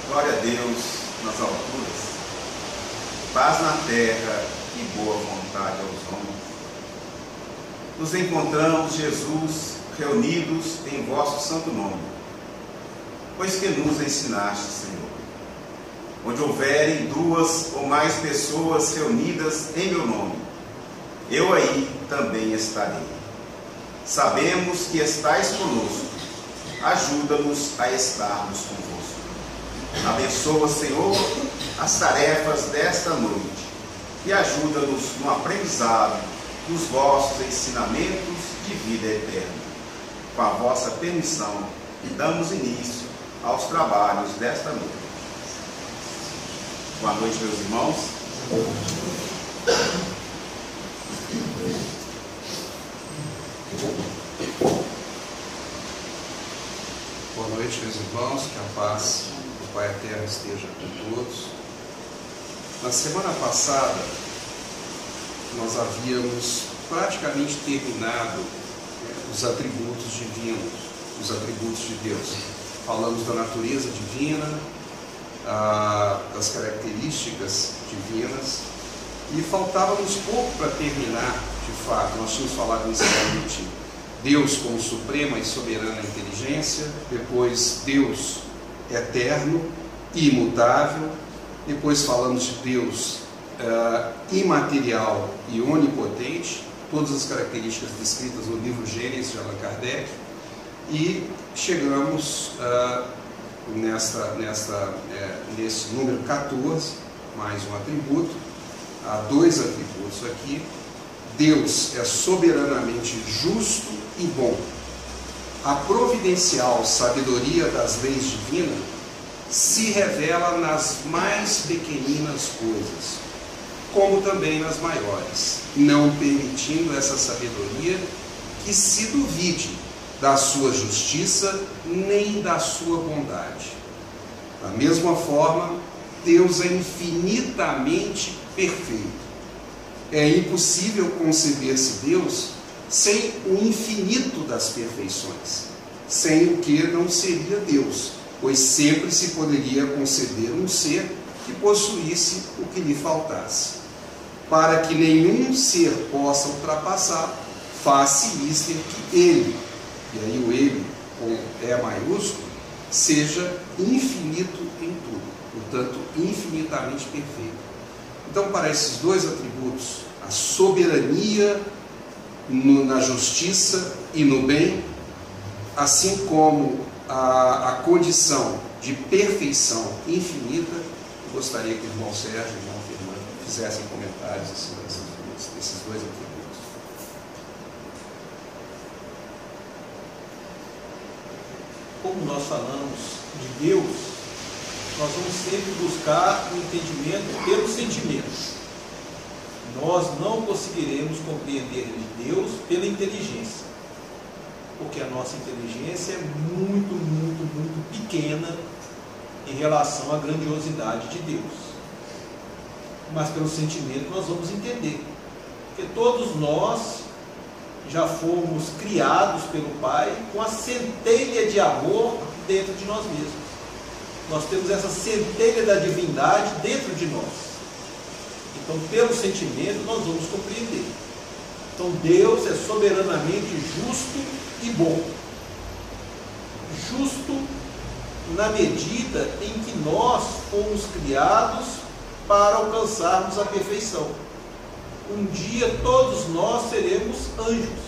Glória a Deus nas alturas, paz na terra e boa vontade aos homens. Nos encontramos, Jesus, reunidos em vosso santo nome, pois que nos ensinaste, Senhor. Onde houverem 2 ou mais pessoas reunidas em meu nome, eu aí também estarei. Sabemos que estais conosco, ajuda-nos a estarmos convosco. Abençoa, Senhor, as tarefas desta noite e ajuda-nos no aprendizado dos vossos ensinamentos de vida eterna. Com a vossa permissão, damos início aos trabalhos desta noite. Boa noite, meus irmãos. Boa noite, meus irmãos, que a paz do Pai Eterno esteja com todos. Na semana passada, nós havíamos praticamente terminado os atributos divinos, os atributos de Deus. Falamos da natureza divina, das características divinas, e faltava-nos pouco para terminar, de fato. Nós tínhamos falado inicialmente Deus como suprema e soberana inteligência, depois Deus eterno e imutável, depois falamos de Deus imaterial e onipotente, todas as características descritas no livro Gênesis de Allan Kardec, e chegamos nesse número 14, mais um atributo, há 2 atributos aqui. Deus é soberanamente justo e bom. A providencial sabedoria das leis divinas se revela nas mais pequeninas coisas, como também nas maiores, não permitindo essa sabedoria que se duvide da sua justiça nem da sua bondade. Da mesma forma, Deus é infinitamente perfeito. É impossível conceber-se Deus sem o infinito das perfeições, sem o que não seria Deus, pois sempre se poderia conceber um ser que possuísse o que lhe faltasse. Para que nenhum ser possa ultrapassar, faz-se mister que ele, e aí o ele com E maiúsculo, seja infinito em tudo, portanto infinitamente perfeito. Então, para esses 2 atributos, a soberania na justiça e no bem, assim como a condição de perfeição infinita, eu gostaria que o irmão Sérgio e o irmão Fernando fizessem comentários acima desses 2 atributos. Como nós falamos de Deus, nós vamos sempre buscar o entendimento pelo sentimento. Nós não conseguiremos compreender Deus pela inteligência, porque a nossa inteligência é muito, muito, muito pequena em relação à grandiosidade de Deus. Mas pelo sentimento nós vamos entender, porque todos nós já fomos criados pelo Pai com a centelha de amor dentro de nós mesmos. Nós temos essa centelha da divindade dentro de nós. Então, pelo sentimento, nós vamos compreender. Então, Deus é soberanamente justo e bom. Justo na medida em que nós fomos criados para alcançarmos a perfeição. Um dia, todos nós seremos anjos.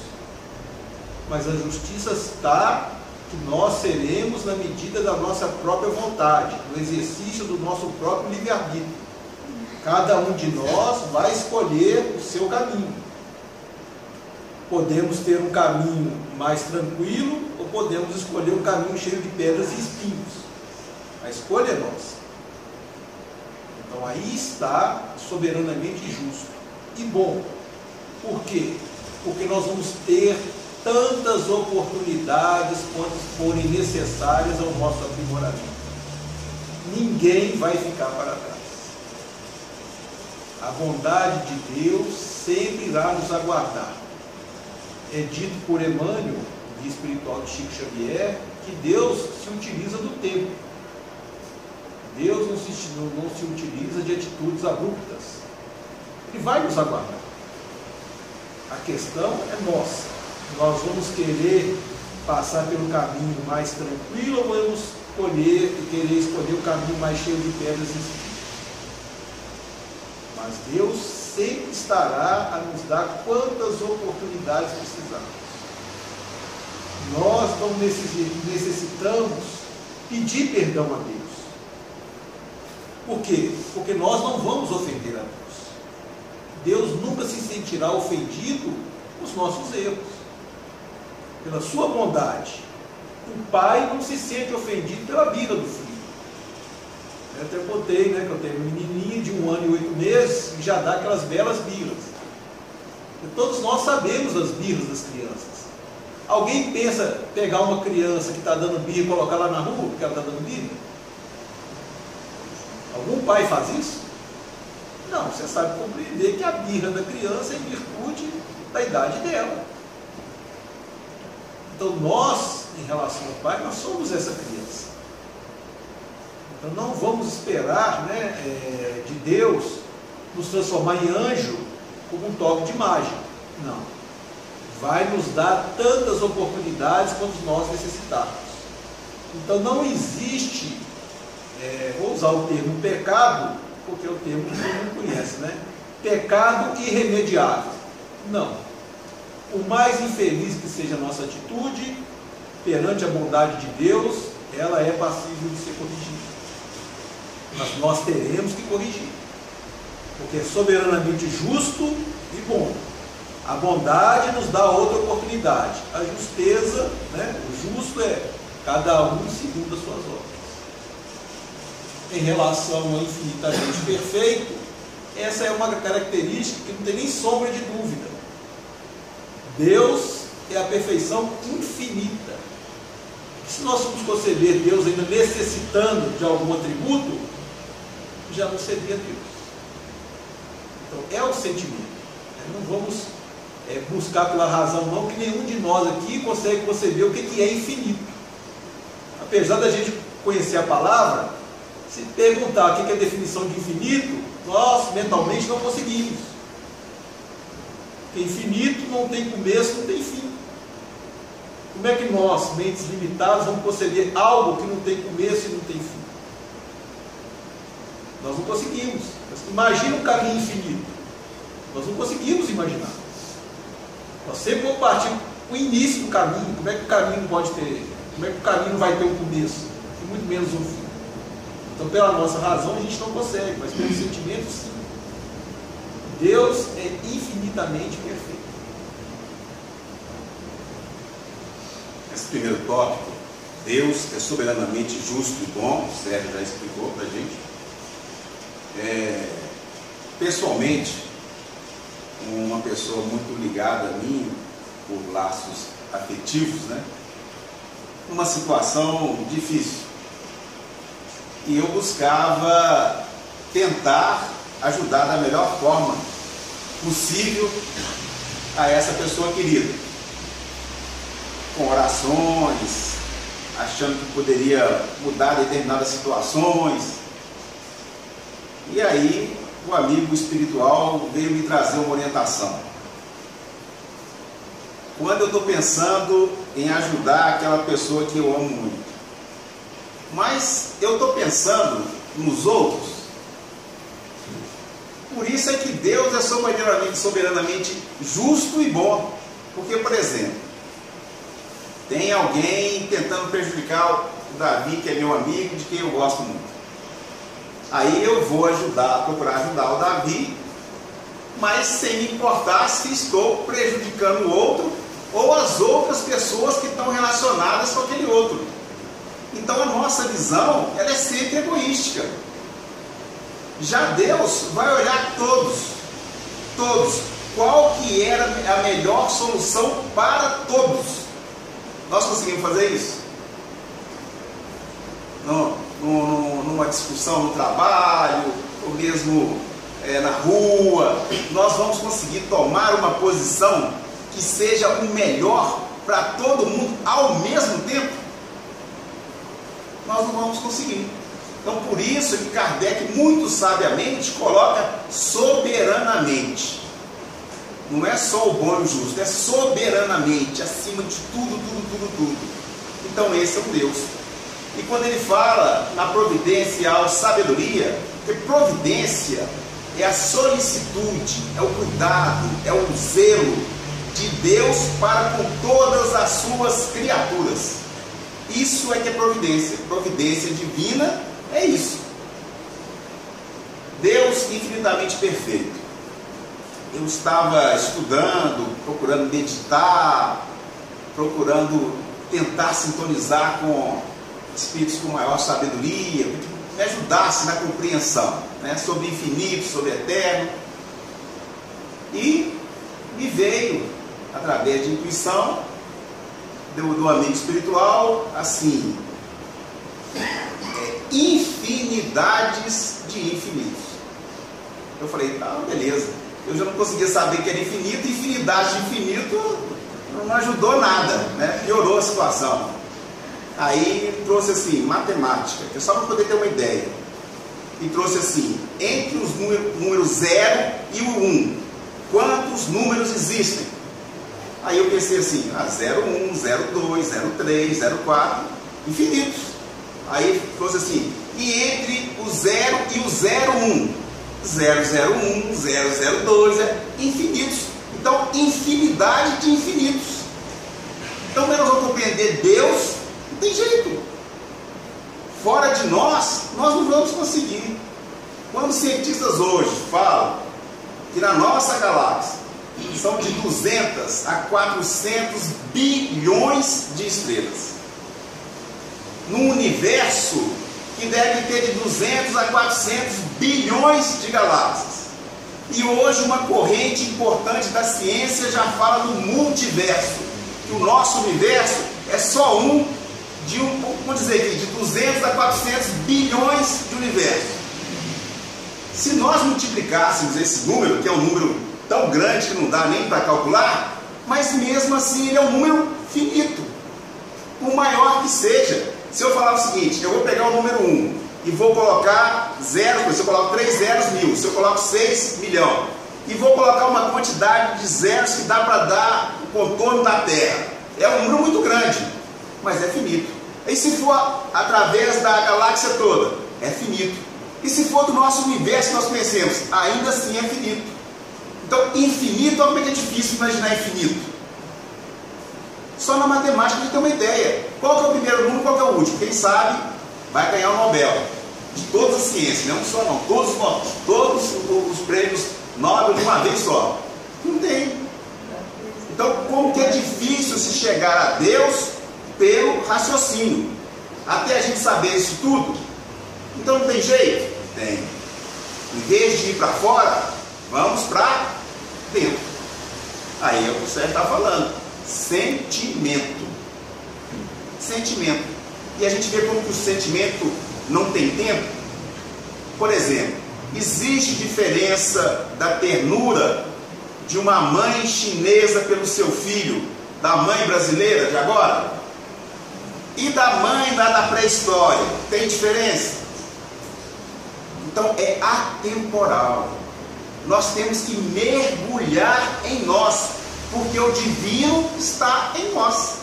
Mas a justiça está que nós seremos na medida da nossa própria vontade, no exercício do nosso próprio livre-arbítrio. Cada um de nós vai escolher o seu caminho. Podemos ter um caminho mais tranquilo ou podemos escolher um caminho cheio de pedras e espinhos. A escolha é nossa. Então aí está soberanamente justo e bom. Por quê? Porque nós vamos ter tantas oportunidades quanto forem necessárias ao nosso aprimoramento. Ninguém vai ficar para trás. A bondade de Deus sempre irá nos aguardar. É dito por Emmanuel, guia espiritual de Chico Xavier, que Deus se utiliza do tempo. se utiliza de atitudes abruptas. Ele vai nos aguardar. A questão é nossa. Nós vamos querer passar pelo caminho mais tranquilo ou vamos querer escolher o caminho mais cheio de pedras e espinhos? Mas Deus sempre estará a nos dar quantas oportunidades precisarmos. Nós não necessitamos pedir perdão a Deus. Por quê? Porque nós não vamos ofender a Deus. Deus nunca se sentirá ofendido com os nossos erros. Pela sua bondade. O pai não se sente ofendido pela birra do filho. Eu até contei, né, que eu tenho uma menininha de 1 ano e 8 meses que já dá aquelas belas birras. E todos nós sabemos as birras das crianças. Alguém pensa pegar uma criança que está dando birra e colocar lá na rua porque ela está dando birra? Algum pai faz isso? Não, você sabe compreender que a birra da criança é em virtude da idade dela. Então nós, em relação ao pai, nós somos essa criança. Então não vamos esperar, né, de Deus nos transformar em anjo como um toque de mágica. Não. Vai nos dar tantas oportunidades quanto nós necessitarmos. Então não existe, vou usar o termo pecado, porque é o termo que todo mundo conhece, né? Pecado irremediável. Não. Por mais infeliz que seja a nossa atitude, perante a bondade de Deus, ela é passível de ser corrigida. Mas nós teremos que corrigir, porque é soberanamente justo e bom. A bondade nos dá outra oportunidade. A justeza, né? O justo é cada um segundo as suas obras. Em relação ao infinitamente perfeito, essa é uma característica que não tem nem sombra de dúvida. Deus é a perfeição infinita. Se nós formos conceber Deus ainda necessitando de algum atributo, já não seria Deus. Então é o sentimento. Não vamos buscar pela razão não, que nenhum de nós aqui consegue conceber o que é infinito. Apesar da gente conhecer a palavra, se perguntar o que é a definição de infinito, nós mentalmente não conseguimos. Porque infinito não tem começo, não tem fim. Como é que nós, mentes limitadas, vamos conceber algo que não tem começo e não tem fim? Nós não conseguimos. Imagina um caminho infinito. Nós não conseguimos imaginar. Nós sempre vamos partir o início do caminho. Como é que o caminho pode ter? Como é que o caminho vai ter um começo? E muito menos um fim. Então, pela nossa razão, a gente não consegue, mas pelo sentimento, sim. Deus é infinitamente perfeito. Esse primeiro tópico, Deus é soberanamente justo e bom, o Sérgio já explicou para a gente. Pessoalmente, uma pessoa muito ligada a mim, por laços afetivos, né? Numa situação difícil. E eu buscava tentar ajudar da melhor forma possível a essa pessoa querida. Com orações, achando que poderia mudar determinadas situações. E aí, o amigo espiritual veio me trazer uma orientação. Quando eu estou pensando em ajudar aquela pessoa que eu amo muito, mas eu estou pensando nos outros, por isso é que Deus é soberanamente justo e bom. Porque, por exemplo, tem alguém tentando prejudicar o Davi, que é meu amigo, de quem eu gosto muito. Aí eu vou procurar ajudar o Davi, mas sem me importar se estou prejudicando o outro ou as outras pessoas que estão relacionadas com aquele outro. Então a nossa visão, ela é sempre egoística. Já Deus vai olhar todos, qual que era a melhor solução para todos. Nós conseguimos fazer isso? Numa discussão no trabalho, ou mesmo na rua, nós vamos conseguir tomar uma posição que seja o melhor para todo mundo ao mesmo tempo? Nós não vamos conseguir. Então, por isso que Kardec, muito sabiamente, coloca soberanamente. Não é só o bom e o justo, é soberanamente, acima de tudo, tudo, tudo, tudo. Então, esse é um Deus. E quando ele fala na providência e sabedoria, porque providência é a solicitude, é o cuidado, é o zelo de Deus para com todas as suas criaturas. Isso é que é providência. Providência divina é isso. Deus infinitamente perfeito. Eu estava estudando, procurando meditar, procurando tentar sintonizar com espíritos com maior sabedoria, que me ajudasse na compreensão, né, sobre infinito, sobre eterno. E me veio, através de intuição, do amigo espiritual, assim, infinidades de infinitos. Eu falei, tá, beleza. Eu já não conseguia saber que era infinito, e infinidade de infinito não ajudou nada, né? Piorou a situação. Aí trouxe assim, matemática, que é só para poder ter uma ideia. E trouxe assim, entre os números 0 e o 1, quantos números existem? Aí eu pensei assim, 01, 02, 03, 04, infinitos. Aí trouxe assim, e entre o 0 e o 01, 001, 002, infinitos. Então, infinidade de infinitos. Então, quando nós vamos compreender Deus, não tem jeito. Fora de nós não vamos conseguir. Quando os cientistas hoje falam que na nossa galáxia são de 200 a 400 bilhões de estrelas, num universo que deve ter de 200 a 400 bilhões de galáxias. E hoje uma corrente importante da ciência já fala do multiverso, que o nosso universo é só vamos dizer aqui, de 200 a 400 bilhões de universos. Se nós multiplicássemos esse número, que é um número tão grande que não dá nem para calcular, mas mesmo assim ele é um número finito, por maior que seja. Se eu falar o seguinte, eu vou pegar o número 1 e vou colocar 0, se eu coloco 3 zeros, 1000, se eu coloco 6, milhão, e vou colocar uma quantidade de zeros que dá para dar o contorno da Terra, é um número muito grande, mas é finito. E se for através da galáxia toda, é finito. E se for do nosso universo que nós conhecemos, ainda assim é finito. Então, infinito, olha como é que é difícil imaginar infinito. Só na matemática a gente tem uma ideia. Qual que é o primeiro número, qual que é o último? Quem sabe vai ganhar o Nobel. De todas as ciências, não só não, todos os prêmios Nobel de uma vez só. Não tem. Então, como que é difícil se chegar a Deus pelo raciocínio? Até a gente saber isso tudo. Então não tem jeito? Tem. Em vez de ir para fora, vamos para dentro. Aí é o que o Sérgio está falando. Sentimento. Sentimento. E a gente vê como que o sentimento não tem tempo. Por exemplo, existe diferença da ternura de uma mãe chinesa pelo seu filho, da mãe brasileira de agora? E da mãe lá da pré-história? Tem diferença? Então é atemporal. Nós temos que mergulhar em nós, porque o divino está em nós.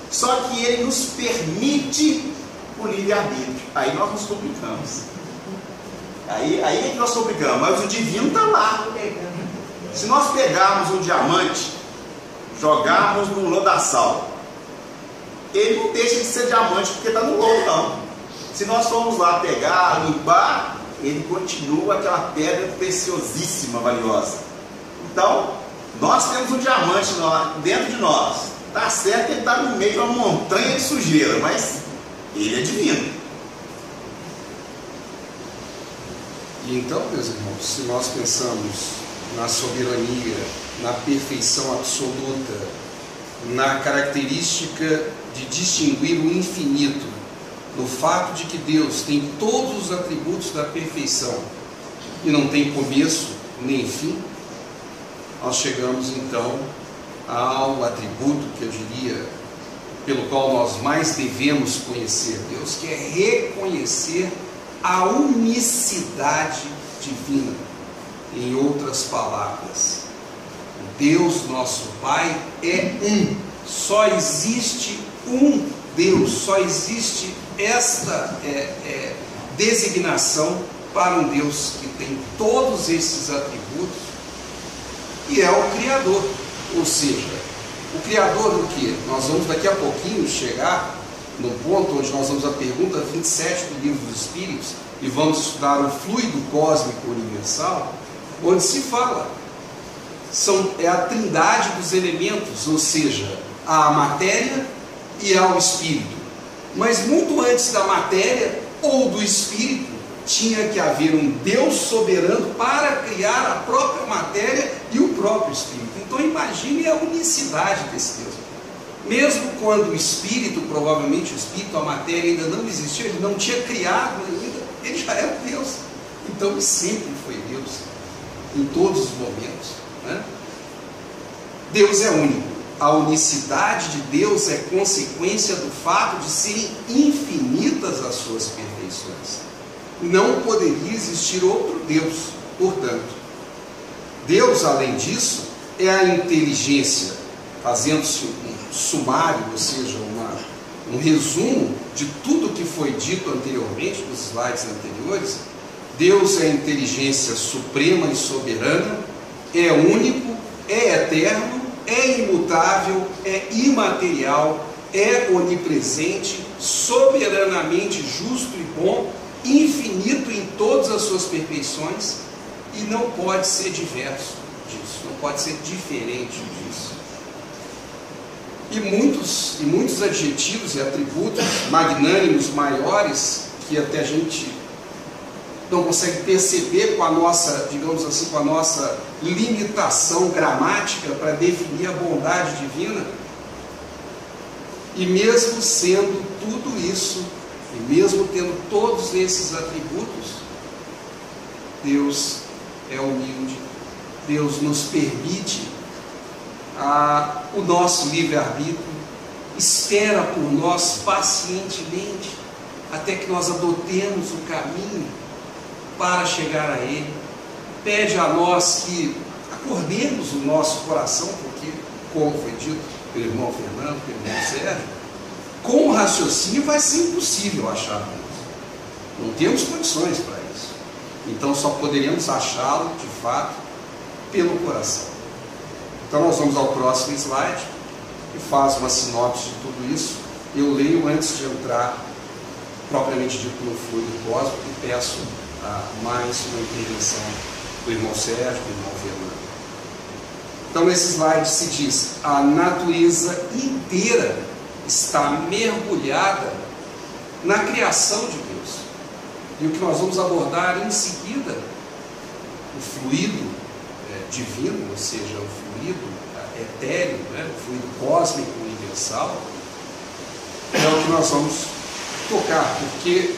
Só que ele nos permite o livre-arbítrio. Aí nós nos complicamos. Aí é que nós complicamos, mas o divino está lá. Se nós pegarmos um diamante, jogarmos num lodaçal, ele não deixa de ser diamante porque está no lodo, não. Se nós formos lá pegar, limpar, ele continua aquela pedra preciosíssima, valiosa. Então, nós temos um diamante dentro de nós. Está certo que ele está no meio de uma montanha de sujeira, mas ele é divino. E então, meus irmãos, se nós pensamos na soberania, na perfeição absoluta, na característica de distinguir o infinito, no fato de que Deus tem todos os atributos da perfeição e não tem começo nem fim, nós chegamos então ao atributo que eu diria pelo qual nós mais devemos conhecer Deus, que é reconhecer a unicidade divina. Em outras palavras, Deus, nosso Pai, é um. Só existe um Deus, só existe esta designação para um Deus que tem todos esses atributos e é o Criador. Ou seja, o Criador do que? Nós vamos daqui a pouquinho chegar no ponto onde nós vamos à pergunta 27 do Livro dos Espíritos e vamos estudar o fluido cósmico universal, onde se fala, é a trindade dos elementos, ou seja, a matéria e ao espírito. Mas muito antes da matéria ou do espírito, tinha que haver um Deus soberano para criar a própria matéria e o próprio espírito. Então imagine a unicidade desse Deus. Mesmo quando o espírito, provavelmente o espírito, a matéria ainda não existia, ele não tinha criado ainda, ele já era Deus. Então ele sempre foi Deus, em todos os momentos, né? Deus é único. A unicidade de Deus é consequência do fato de serem infinitas as suas perfeições. Não poderia existir outro Deus, portanto. Deus, além disso, é a inteligência, fazendo-se um sumário, ou seja, um resumo de tudo que foi dito anteriormente, nos slides anteriores. Deus é a inteligência suprema e soberana, é único, é eterno, é imutável, é imaterial, é onipresente, soberanamente justo e bom, infinito em todas as suas perfeições, e não pode ser diverso disso, não pode ser diferente disso. E muitos adjetivos e atributos magnânimos, maiores, que até a gente não consegue perceber com a nossa, digamos assim, com a nossa limitação gramática para definir a bondade divina. E mesmo sendo tudo isso, e mesmo tendo todos esses atributos, Deus é humilde, Deus nos permite o nosso livre-arbítrio, espera por nós pacientemente, até que nós adotemos o caminho para chegar a Ele, pede a nós que acordemos o nosso coração, porque, como foi dito pelo irmão Fernando, pelo irmão Sérgio, com o raciocínio vai ser impossível achar Deus. Não temos condições para isso. Então só poderíamos achá-lo, de fato, pelo coração. Então nós vamos ao próximo slide, que faz uma sinopse de tudo isso. Eu leio antes de entrar, propriamente dito, no fluido cósmico, e peço mais uma intervenção do irmão Sérgio, do irmão Fernando. Então nesse slide se diz: a natureza inteira está mergulhada na criação de Deus. E o que nós vamos abordar em seguida, o fluido divino, ou seja, o fluido etéreo, o fluido cósmico universal, é o que nós vamos tocar, porque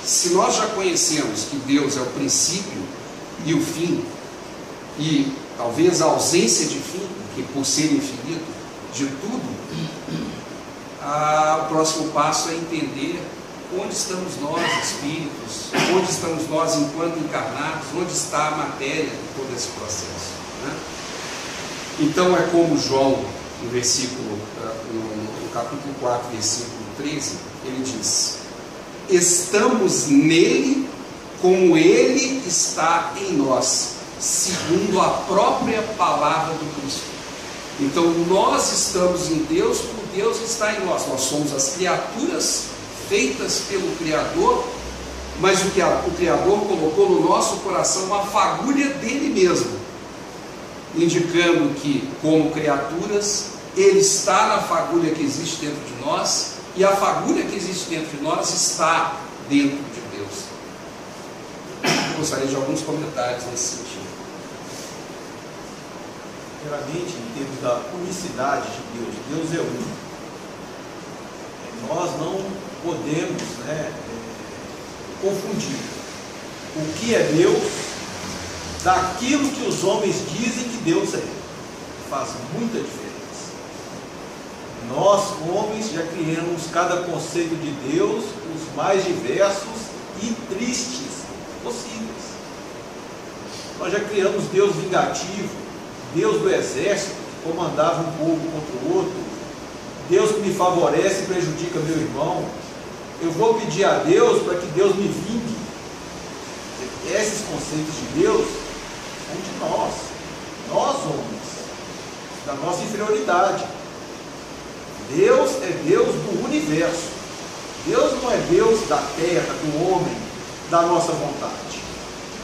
se nós já conhecemos que Deus é o princípio e o fim, e talvez a ausência de fim, que por ser infinito de tudo, o próximo passo é entender onde estamos nós, espíritos, onde estamos nós enquanto encarnados, onde está a matéria de todo esse processo, né? Então é como João, no versículo, no capítulo 4, versículo 13, ele diz: estamos nele como ele está em nós, segundo a própria palavra do Cristo. Então nós estamos em Deus, como Deus está em nós. Nós somos as criaturas feitas pelo Criador, mas o Criador colocou no nosso coração uma fagulha dele mesmo, indicando que, como criaturas, ele está na fagulha que existe dentro de nós, e a fagulha que existe dentro de nós está dentro de Deus. Gostaria de alguns comentários nesse sentido. Primeiramente, em termos da unicidade de Deus, Deus é único. Nós não podemos confundir o que é Deus daquilo que os homens dizem que Deus é. Faz muita diferença. Nós, homens, já criamos cada conceito de Deus, os mais diversos e tristes possíveis. Nós já criamos Deus vingativo, Deus do exército, que comandava um povo contra o outro, Deus que me favorece e prejudica meu irmão. Eu vou pedir a Deus para que Deus me vingue. Esses conceitos de Deus são de nós homens, da nossa inferioridade. Deus é Deus do universo. Deus não é Deus da terra, do homem, da nossa vontade.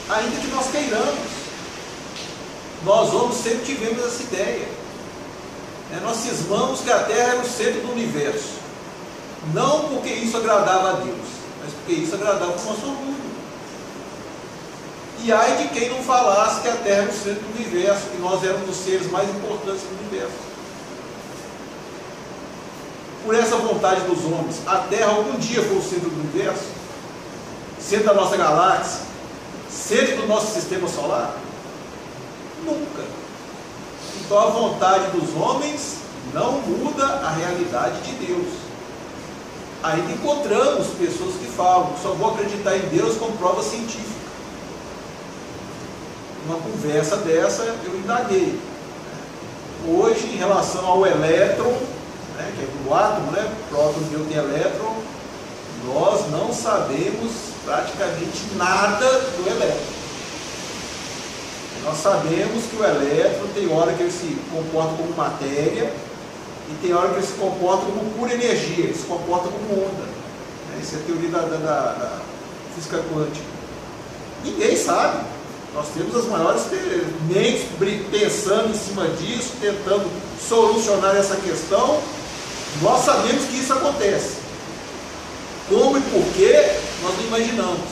Ainda que nós queiramos. Nós homens sempre tivemos essa ideia. Nós cismamos que a terra era o centro do universo. Não porque isso agradava a Deus, mas porque isso agradava o nosso orgulho. E ai de quem não falasse que a terra era o centro do universo, que nós éramos os seres mais importantes do universo. Por essa vontade dos homens, a Terra algum dia foi o centro do universo, centro da nossa galáxia, centro do nosso sistema solar? Nunca. Então a vontade dos homens não muda a realidade de Deus. Ainda encontramos pessoas que falam, só vou acreditar em Deus com prova científica. Uma conversa dessa eu indaguei. Hoje, em relação ao elétron, que é do átomo, próton, nêutron e elétron, nós não sabemos praticamente nada do elétron. Nós sabemos que o elétron tem hora que ele se comporta como matéria e tem hora que ele se comporta como pura energia, ele se comporta como onda. Isso é a teoria da física quântica. Ninguém sabe. Nós temos as maiores mentes pensando em cima disso, tentando solucionar essa questão. Nós sabemos que isso acontece. Como e por quê, nós não imaginamos.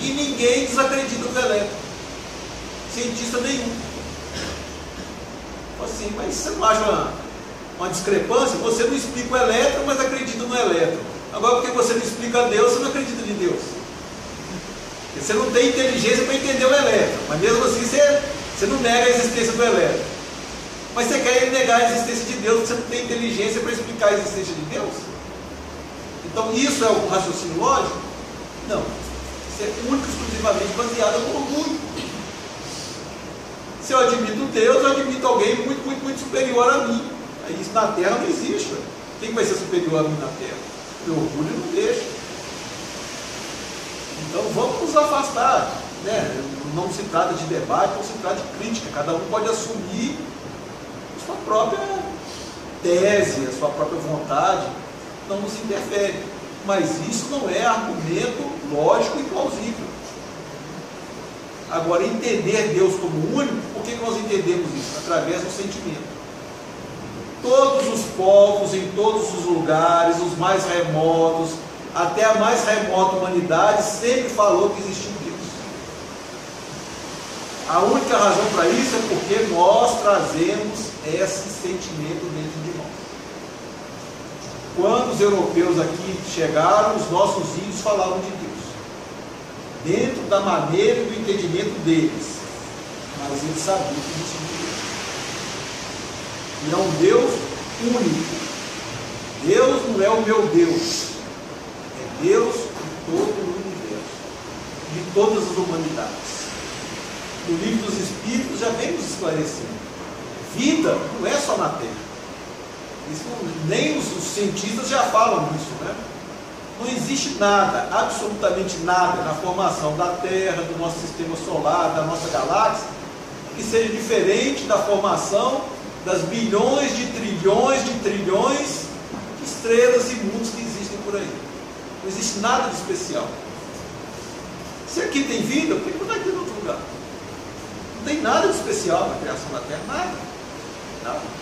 E ninguém desacredita no elétron. Cientista nenhum. Assim, mas você não acha uma discrepância? Você não explica o elétron, mas acredita no elétron. Agora, porque você não explica Deus, você não acredita em Deus. Porque você não tem inteligência para entender o elétron. Mas mesmo assim, você não nega a existência do elétron. Mas você quer negar a existência de Deus, porque você não tem inteligência para explicar a existência de Deus? Então, isso é o raciocínio lógico? Não. Isso é único e exclusivamente baseado no orgulho. Se eu admito Deus, eu admito alguém muito, muito, muito superior a mim. Aí isso na Terra não existe. Quem vai ser superior a mim na Terra? Meu orgulho não deixa. Então vamos nos afastar. Não se trata de debate, não se trata de crítica. Cada um pode assumir a sua própria tese, a sua própria vontade. Não nos interfere. Mas isso não é argumento lógico e plausível. Agora, entender Deus como único, por que nós entendemos isso? Através do sentimento. Todos os povos, em todos os lugares, os mais remotos, até a mais remota humanidade, sempre falou que existia um Deus. A única razão para isso é porque nós trazemos esse sentimento dentro de nós. Quando os europeus aqui chegaram, os nossos índios falavam de Deus. Dentro da maneira e do entendimento deles. Mas eles sabiam que existia um Deus. E é um Deus único. Deus não é o meu Deus. É Deus de todo o universo. De todas as humanidades. No livro dos Espíritos já vem nos esclarecendo. Vida não é só na Terra. Isso nem os cientistas já falam disso, Não existe nada, absolutamente nada, na formação da Terra, do nosso sistema solar, da nossa galáxia, que seja diferente da formação das bilhões de trilhões de estrelas e mundos que existem por aí. Não existe nada de especial. Se aqui tem vida, por que não vai ter em outro lugar? Não tem nada de especial na criação da Terra, nada. Nada.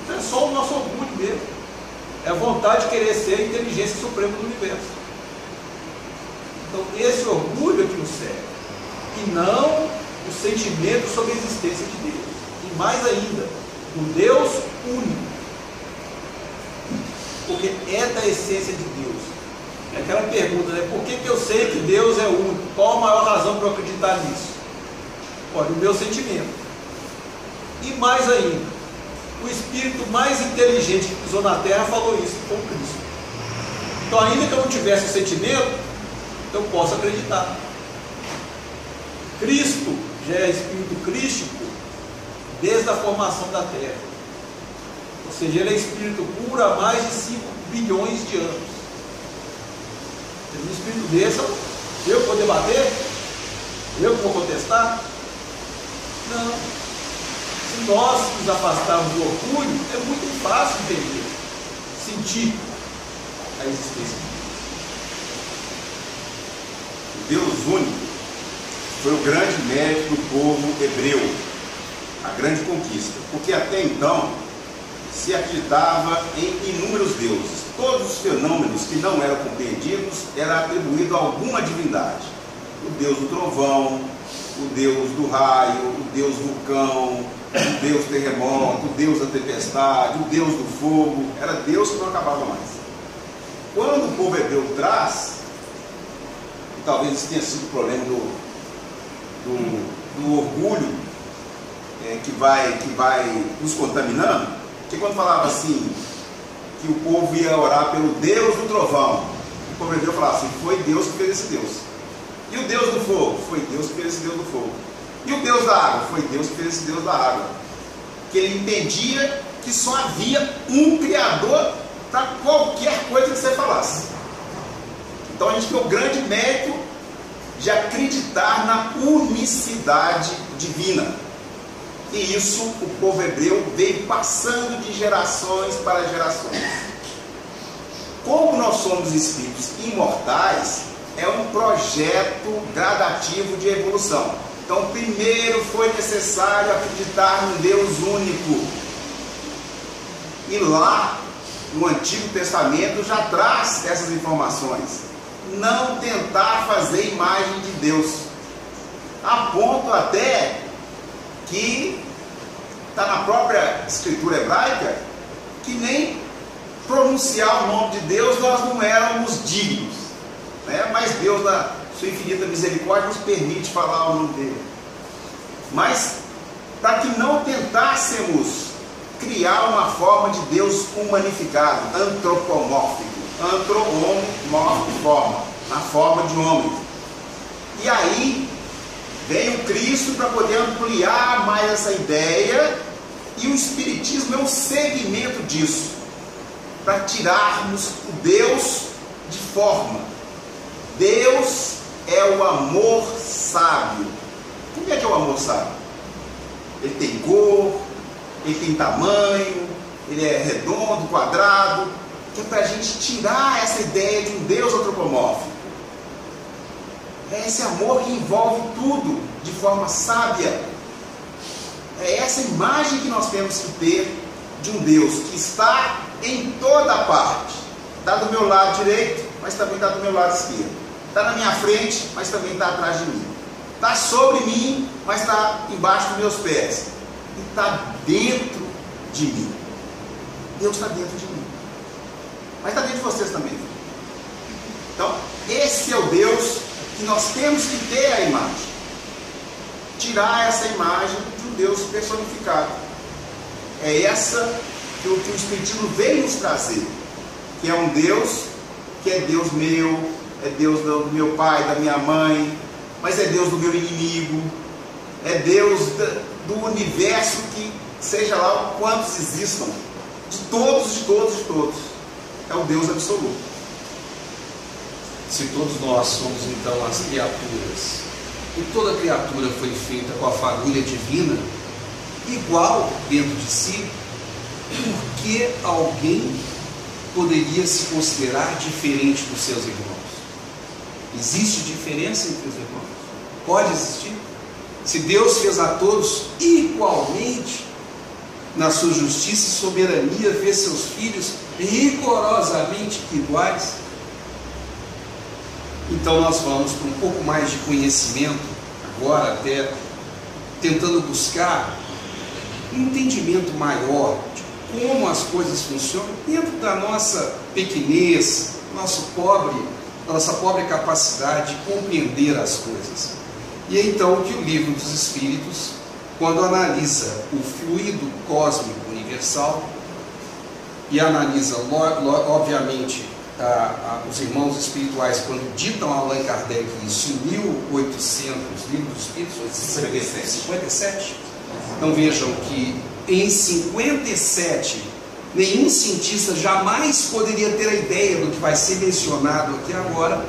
Então é só o nosso orgulho mesmo. É a vontade de querer ser a inteligência suprema do universo. Então, esse orgulho é que nos serve. E não o sentimento sobre a existência de Deus. E mais ainda, o Deus único. Porque é da essência de Deus. É aquela pergunta, por que eu sei que Deus é único? Qual a maior razão para eu acreditar nisso? Olha, o meu sentimento. E mais ainda, o espírito mais inteligente que pisou na terra falou isso com Cristo. Então, ainda que eu não tivesse o sentimento, eu posso acreditar. Cristo já é espírito crístico desde a formação da terra. Ou seja, ele é espírito puro há mais de 5 bilhões de anos. Um espírito desse, eu vou debater? Eu vou contestar? Não. Se nós nos afastarmos do orgulho, é muito fácil entender, sentir a existência de Deus. Deus único foi o grande mérito do povo hebreu, a grande conquista, porque até então se acreditava em inúmeros deuses. Todos os fenômenos que não eram compreendidos eram atribuídos a alguma divindade. O deus do trovão, o deus do raio, o deus vulcão, o deus terremoto, o deus da tempestade, o deus do fogo. Era Deus que não acabava mais. Quando o povo hebreu traz, e talvez isso tenha sido o problema do orgulho que vai nos contaminando, que quando falava assim, que o povo ia orar pelo Deus do trovão, o povo hebreu falava assim, foi Deus que fez esse Deus. E o Deus do fogo? Foi Deus que fez esse Deus do fogo. E o Deus da água? Foi Deus que fez esse Deus da água. Que ele entendia que só havia um Criador para qualquer coisa que você falasse. Então a gente tem o grande mérito de acreditar na unicidade divina. E isso o povo hebreu veio passando de gerações para gerações. Como nós somos espíritos imortais, é um projeto gradativo de evolução. Então, primeiro foi necessário acreditar num Deus único. E lá, no Antigo Testamento, já traz essas informações. Não tentar fazer imagem de Deus. A ponto até que está na própria escritura hebraica, que nem pronunciar o nome de Deus nós não éramos dignos. Mas Deus, na sua infinita misericórdia, nos permite falar o nome dele. Mas para que não tentássemos criar uma forma de Deus humanificado, antropomórfico, forma, na forma de homem. E aí vem o Cristo para poder ampliar mais essa ideia, e o Espiritismo é um segmento disso, para tirarmos o Deus de forma. Deus é o amor sábio. Como é que é o amor sábio? Ele tem cor, ele tem tamanho, ele é redondo, quadrado, que é para a gente tirar essa ideia de um Deus antropomórfico. É esse amor que envolve tudo de forma sábia. É essa imagem que nós temos que ter de um Deus que está em toda parte. Está do meu lado direito, mas também está do meu lado esquerdo. Está na minha frente, mas também está atrás de mim. Está sobre mim, mas está embaixo dos meus pés. E está dentro de mim. Deus está dentro de mim. Mas está dentro de vocês também. Então, esse é o Deus que nós temos que ter a imagem. Tirar essa imagem de um Deus personificado. É essa que o Espiritismo veio nos trazer. Que é um Deus que é Deus meu, é Deus do meu pai, da minha mãe, mas é Deus do meu inimigo, é Deus do universo, que seja lá quantos existam, de todos. É o Deus absoluto. Se todos nós somos então as criaturas, e toda criatura foi feita com a fagulha divina, igual dentro de si, por que alguém poderia se considerar diferente dos seus irmãos? Existe diferença entre os irmãos? Pode existir? Se Deus fez a todos igualmente, na sua justiça e soberania, fez seus filhos rigorosamente iguais, então nós vamos para um pouco mais de conhecimento, agora até tentando buscar um entendimento maior de como as coisas funcionam dentro da nossa pequenez, nossa pobre capacidade de compreender as coisas. E é então que o Livro dos Espíritos, quando analisa o fluido cósmico universal, universal e analisa, obviamente, os irmãos espirituais, quando ditam a Allan Kardec isso em 1800, livro dos Espíritos, 57. Então vejam que em 57 nenhum cientista jamais poderia ter a ideia do que vai ser mencionado aqui agora,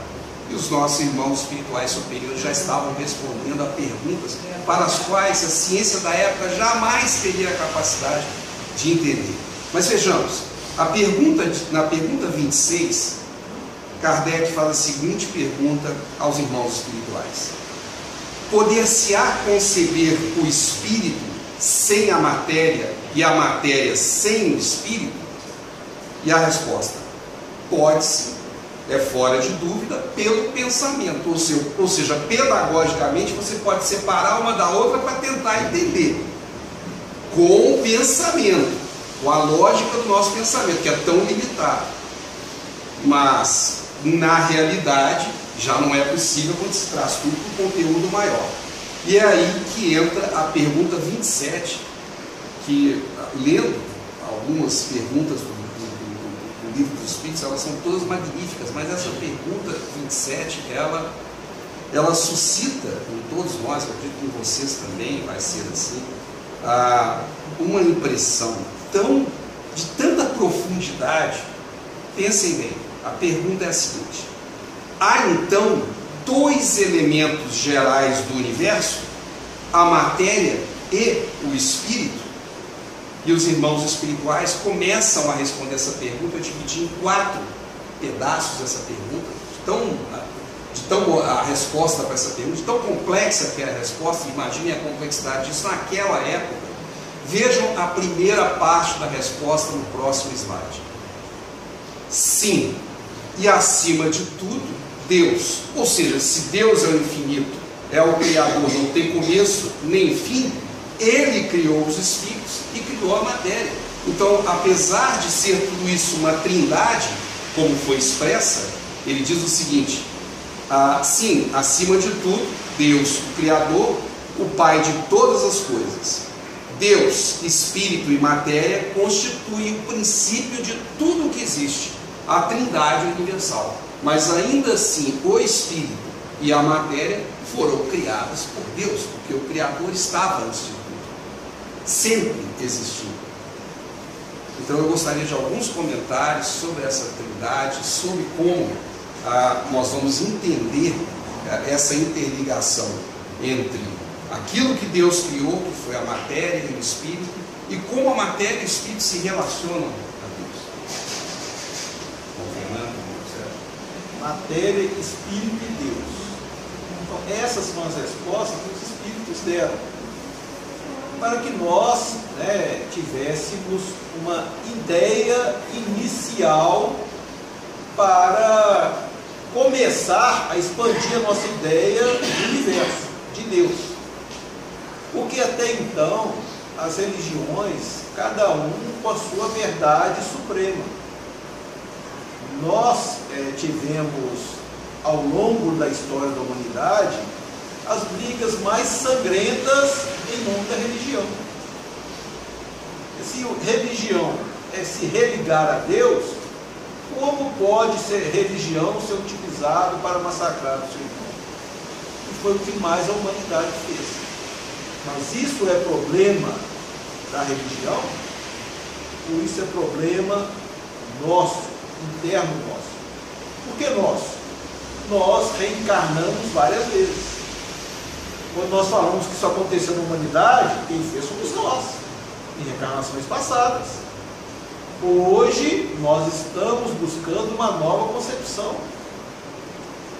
e os nossos irmãos espirituais superiores já estavam respondendo a perguntas para as quais a ciência da época jamais teria a capacidade de entender. Mas vejamos, na pergunta 26, Kardec faz a seguinte pergunta aos irmãos espirituais: poder-se-á conceber o espírito sem a matéria e a matéria sem o espírito? E a resposta: pode-se, é fora de dúvida, pelo pensamento. Ou seja, pedagogicamente você pode separar uma da outra para tentar entender. Com o pensamento, com a lógica do nosso pensamento, que é tão limitado. Mas, na realidade, já não é possível quando se traz tudo com conteúdo maior. E é aí que entra a pergunta 27, que, lendo algumas perguntas do Livro dos Espíritos, elas são todas magníficas, mas essa pergunta 27, ela suscita em todos nós, eu acredito que em vocês também vai ser assim, uma impressão de tanta profundidade. Pensem bem, a pergunta é a seguinte: há então dois elementos gerais do universo, a matéria e o espírito? E os irmãos espirituais começam a responder essa pergunta. Eu dividi em 4 pedaços essa pergunta, a resposta para essa pergunta, tão complexa que é a resposta. Imaginem a complexidade disso naquela época. Vejam a primeira parte da resposta no próximo slide. Sim, e acima de tudo, Deus. Ou seja, se Deus é o infinito, é o Criador, não tem começo nem fim, Ele criou os espíritos e criou a matéria. Então, apesar de ser tudo isso uma trindade, como foi expressa, ele diz o seguinte: sim, acima de tudo, Deus, o Criador, o Pai de todas as coisas. Deus, Espírito e matéria constituem o princípio de tudo o que existe, a trindade universal. Mas ainda assim, o Espírito e a matéria foram criadas por Deus, porque o Criador estava antes de tudo, sempre existiu. Então eu gostaria de alguns comentários sobre essa trindade, sobre como nós vamos entender essa interligação entre aquilo que Deus criou, que foi a matéria e o espírito, e como a matéria e o espírito se relacionam a Deus. Matéria, espírito e Deus. Então, essas são as respostas que os espíritos deram, para que nós tivéssemos uma ideia inicial para começar a expandir a nossa ideia do universo, de Deus. Porque até então, as religiões, cada um com a sua verdade suprema. Nós tivemos, ao longo da história da humanidade, as brigas mais sangrentas em nome da religião. Se religião é se religar a Deus, como pode ser religião ser utilizado para massacrar o seu irmão? E foi o que mais a humanidade fez. Mas isso é problema da religião? Ou isso é problema nosso, interno nosso? Por que nosso? Nós reencarnamos várias vezes. Quando nós falamos que isso aconteceu na humanidade, quem fez somos nós, em reencarnações passadas. Hoje, nós estamos buscando uma nova concepção.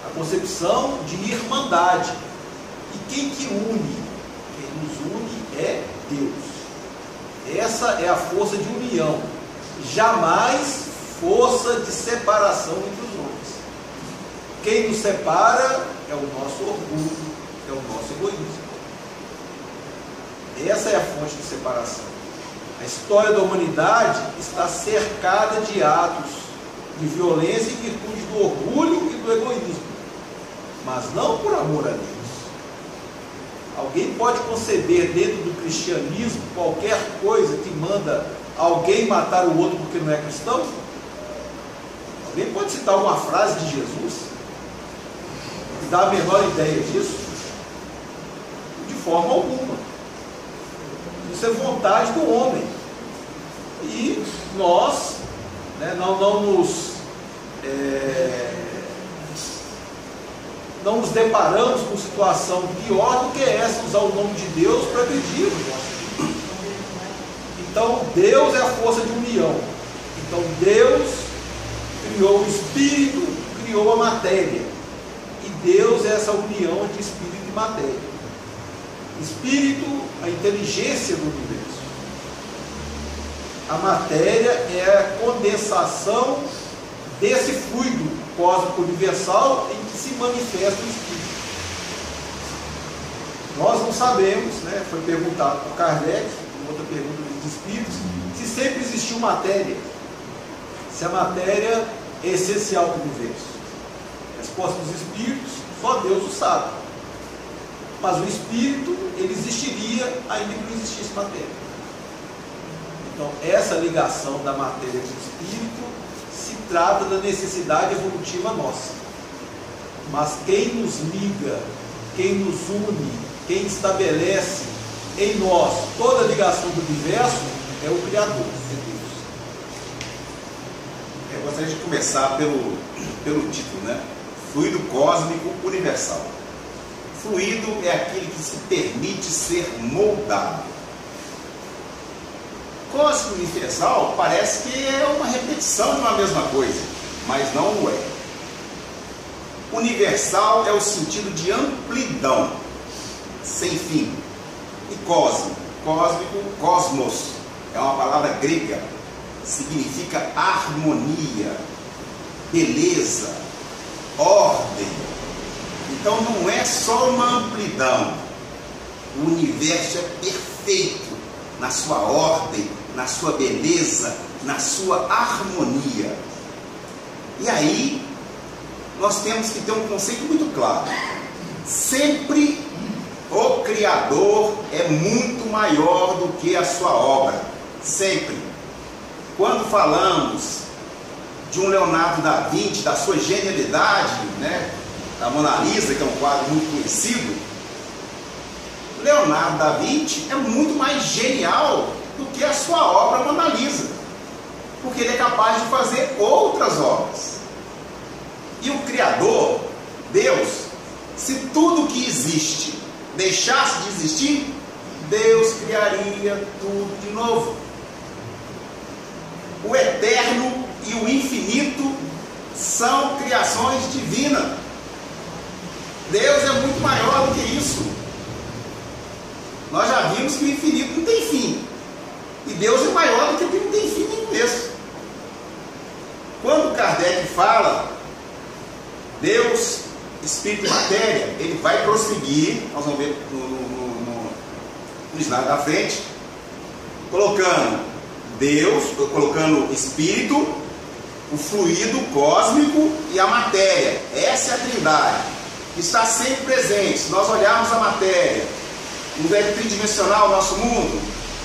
A concepção de irmandade. E quem que une? Quem nos une é Deus. Essa é a força de união. Jamais força de separação entre os homens. Quem nos separa é o nosso orgulho, é o nosso egoísmo. Essa é a fonte de separação. A história da humanidade está cercada de atos de violência em virtude do orgulho e do egoísmo, mas não por amor a Deus. Alguém pode conceber dentro do cristianismo qualquer coisa que manda alguém matar o outro porque não é cristão? Alguém pode citar uma frase de Jesus que dá a menor ideia disso? De forma alguma. Isso é vontade do homem. E nós, né, não nos deparamos com situação pior do que essa, usar o nome de Deus para agredir o nosso. Então Deus é a força de união. Então Deus criou o espírito, criou a matéria. E Deus é essa união entre espírito e matéria. Espírito, a inteligência do universo. A matéria é a condensação desse fluido cósmico universal em que se manifesta o espírito. Nós não sabemos, né? Foi perguntado por Kardec, outra pergunta dos espíritos, se sempre existiu matéria, se a matéria é essencial para o universo. A resposta dos espíritos, só Deus o sabe. Mas o espírito, ele existiria ainda que não existisse matéria. Então, essa ligação da matéria com o espírito se trata da necessidade evolutiva nossa. Mas quem nos liga, quem nos une, quem estabelece em nós toda a ligação do universo é o Criador, é Deus. Eu gostaria de começar pelo título, né? Fluido cósmico universal. Fluido é aquele que se permite ser moldado. Cósmico universal parece que é uma repetição de uma mesma coisa, mas não o é. Universal é o sentido de amplidão, sem fim. E cósmico, cosmos, é uma palavra grega, significa harmonia, beleza, ordem. Então não é só uma amplidão, o universo é perfeito na sua ordem, na sua beleza, na sua harmonia. E aí nós temos que ter um conceito muito claro. Sempre o Criador é muito maior do que a sua obra. Sempre. Quando falamos de um Leonardo da Vinci, da sua genialidade, né, da Mona Lisa, que é um quadro muito conhecido, Leonardo da Vinci é muito mais genial do que a sua obra Mona Lisa, porque ele é capaz de fazer outras obras. E o Criador, Deus, se tudo que existe deixasse de existir, Deus criaria tudo de novo. O eterno e o infinito são criações divinas. Deus é muito maior do que isso. Nós já vimos que o infinito não tem fim. E Deus é maior do que o que não tem fim nem começo. Quando Kardec fala Deus, Espírito e Matéria, ele vai prosseguir, nós vamos ver no slide da frente, colocando Deus, colocando Espírito, o fluido cósmico e a matéria. Essa é a trindade, que está sempre presente. Se nós olharmos a matéria, no é tridimensional, o nosso mundo,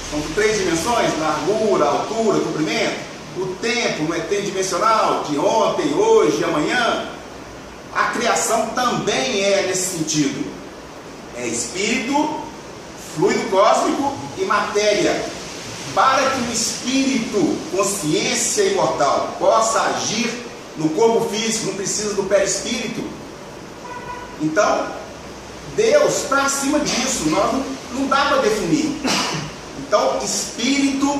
são de 3 dimensões, largura, altura, comprimento. O tempo não é tridimensional, de ontem, hoje, amanhã. A criação também é nesse sentido. É espírito, fluido cósmico e matéria. Para que o espírito, consciência imortal, possa agir no corpo físico, não precisa do perispírito. Então, Deus está acima disso, não dá para definir. Então, espírito,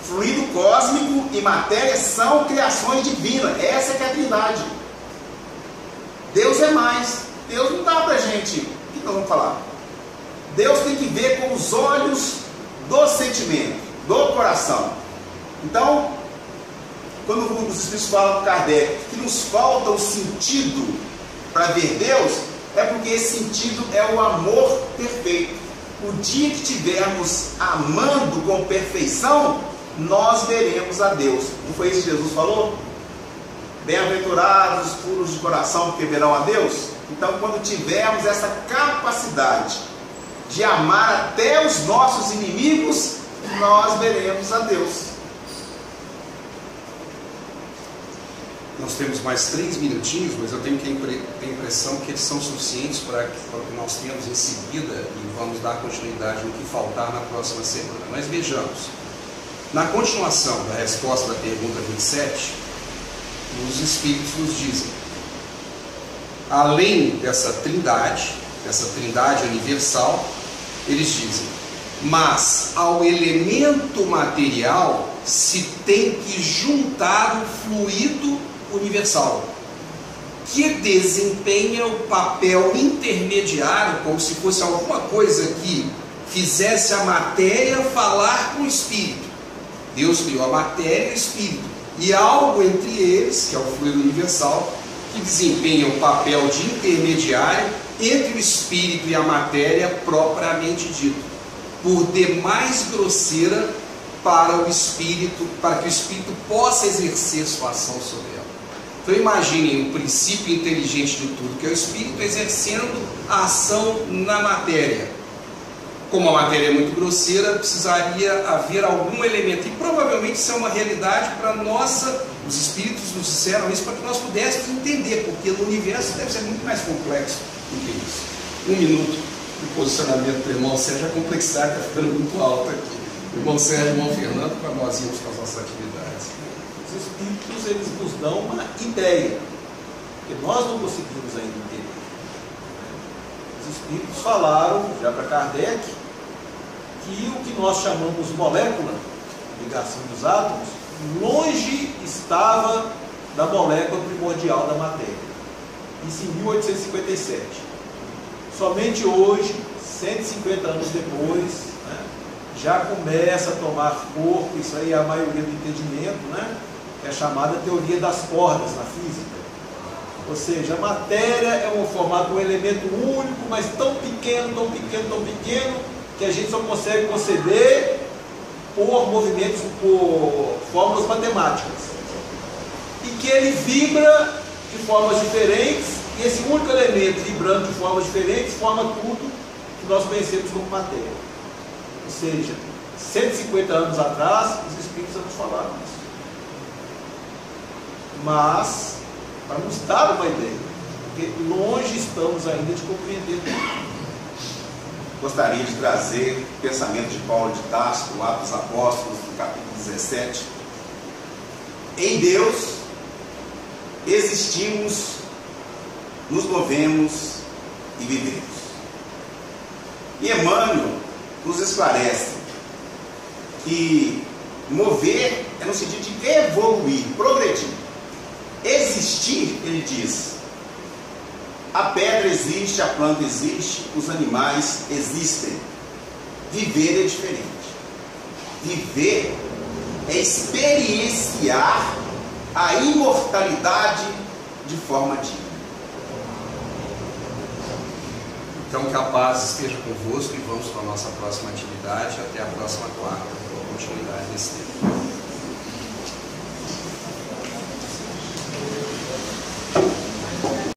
fluido cósmico e matéria são criações divinas. Essa é que é a trindade. Deus é mais. Deus não dá para a gente. O que nós vamos falar? Deus tem que ver com os olhos do sentimento, do coração. Então, quando os Espíritos falam com Kardec que nos falta o sentido para ver Deus, é porque esse sentido é o amor perfeito. O dia que estivermos amando com perfeição, nós veremos a Deus. Não foi isso que Jesus falou? Bem-aventurados os puros de coração, porque verão a Deus. Então, quando tivermos essa capacidade de amar até os nossos inimigos, nós veremos a Deus. Nós temos mais 3 minutinhos, mas eu tenho a impressão que eles são suficientes para o que nós temos em seguida e vamos dar continuidade no que faltar na próxima semana. Mas vejamos, na continuação da resposta da pergunta 27, os Espíritos nos dizem, além dessa trindade universal, eles dizem, mas ao elemento material se tem que juntar o fluido universal, que desempenha o papel intermediário, como se fosse alguma coisa que fizesse a matéria falar com o espírito. Deus criou a matéria e o espírito, e algo entre eles, que é o fluido universal, que desempenha o papel de intermediário entre o espírito e a matéria propriamente dito, por demais grosseira para que o espírito possa exercer sua ação sobre ela. Então imaginem o princípio inteligente de tudo, que é o espírito exercendo a ação na matéria. Como a matéria é muito grosseira, precisaria haver algum elemento, e provavelmente isso é uma realidade para os espíritos nos disseram isso para que nós pudéssemos entender, porque no universo deve ser muito mais complexo do que isso. 1 minuto de posicionamento do irmão Sérgio, a complexidade está ficando muito alta aqui. O irmão Sérgio e o irmão Fernando, para nós irmos com as nossas atividades. Os espíritos, eles nos dão uma ideia, que nós não conseguimos ainda entender. Os espíritos falaram, já para Kardec, que o que nós chamamos molécula, ligação dos átomos, longe estava da molécula primordial da matéria. Isso em 1857. Somente hoje, 150 anos depois, né, já começa a tomar corpo, isso aí é a maioria do entendimento, né, que é a chamada teoria das cordas na física. Ou seja, a matéria é um formato de um elemento único, mas tão pequeno, tão pequeno, tão pequeno, que a gente só consegue conceber por movimentos, por fórmulas matemáticas. E que ele vibra de formas diferentes, e esse único elemento vibrando de formas diferentes forma tudo que nós conhecemos como matéria. Ou seja, 150 anos atrás, os espíritos nos falaram isso. Mas, para nos dar uma ideia, porque longe estamos ainda de compreender tudo. Gostaria de trazer o pensamento de Paulo de Tarso, do Atos dos Apóstolos, no capítulo 17. Em Deus existimos, nos movemos e vivemos. E Emmanuel nos esclarece que mover é no sentido de evoluir, progredir. Existir, ele diz, a pedra existe, a planta existe, os animais existem. Viver é diferente. Viver é experienciar a imortalidade de forma digna. Então que a paz esteja convosco e vamos para a nossa próxima atividade. Até a próxima quarta, com a continuidade desse tema.